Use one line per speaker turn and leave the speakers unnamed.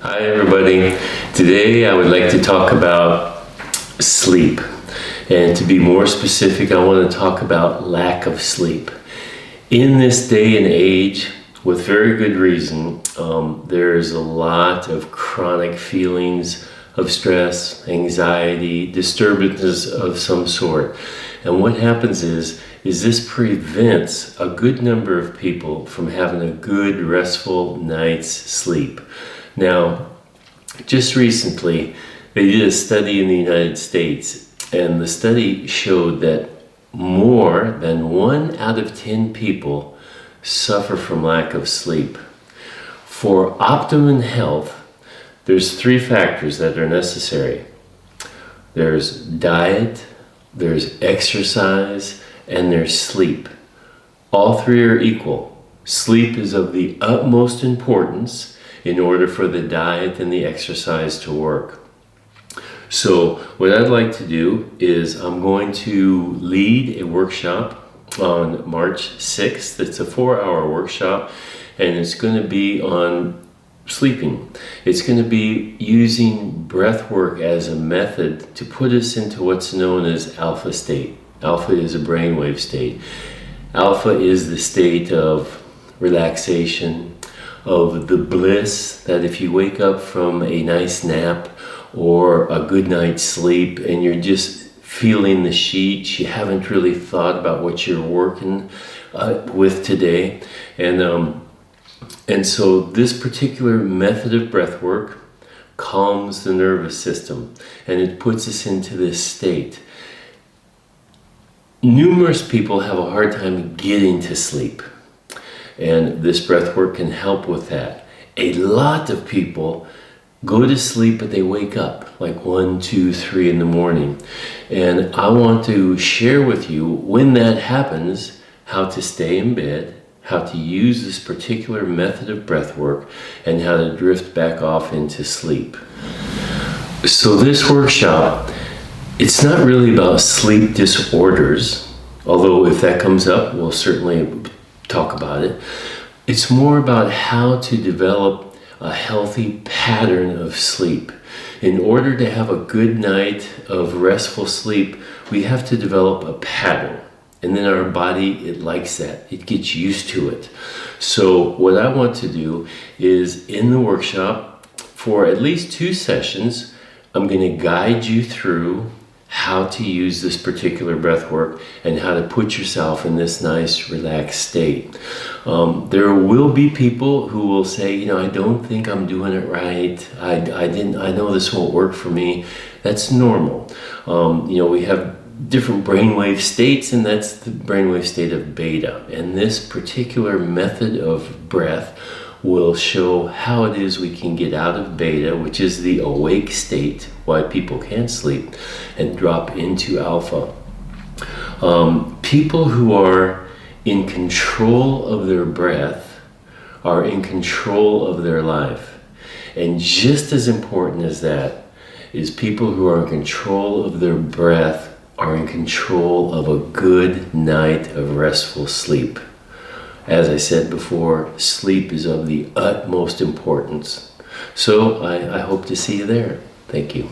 Hi everybody. Today I would like to talk about sleep. And to be more specific, I want to talk about lack of sleep. In this day and age, with very good reason, there's a lot of chronic feelings of stress, anxiety, disturbances of some sort. And what happens is this prevents a good number of people from having a good, restful night's sleep. Now, just recently, they did a study in the United States, and the study showed that more than 1 out of 10 people suffer from lack of sleep. For optimum health, there's 3 factors that are necessary. There's diet, there's exercise, and there's sleep. All 3 are equal. Sleep is of the utmost importance in order for the diet and the exercise to work. So what I'd like to do is I'm going to lead a workshop on March 6th. It's a 4-hour workshop, and it's going to be on sleeping. It's going to be using breath work as a method to put us into what's known as alpha state. Alpha is a brainwave state. Alpha is the state of relaxation, of the bliss that if you wake up from a nice nap or a good night's sleep and you're just feeling the sheets, you haven't really thought about what you're working with today. And so this particular method of breath work calms the nervous system and it puts us into this state. Numerous people have a hard time getting to sleep, and this breath work can help with that. A lot of people go to sleep, but they wake up like 1, 2, 3 in the morning. And I want to share with you, when that happens, how to stay in bed, how to use this particular method of breath work, and how to drift back off into sleep. So this workshop, it's not really about sleep disorders, although if that comes up, we'll certainly talk about it. It's more about how to develop a healthy pattern of sleep. In order to have a good night of restful sleep, we have to develop a pattern. And then our body, it likes that. It gets used to it. So what I want to do is in the workshop, for at least 2 sessions, I'm going to guide you through how to use this particular breath work and how to put yourself in this nice relaxed state. There will be people who will say, I don't think I'm doing it right. I know this won't work for me. That's normal. We have different brainwave states, and that's the brainwave state of beta. And this particular method of breath will show how it is we can get out of beta, which is the awake state, why people can't sleep, and drop into alpha. People who are in control of their breath are in control of their life. And just as important as that is people who are in control of their breath are in control of a good night of restful sleep. As I said before, sleep is of the utmost importance. So I hope to see you there. Thank you.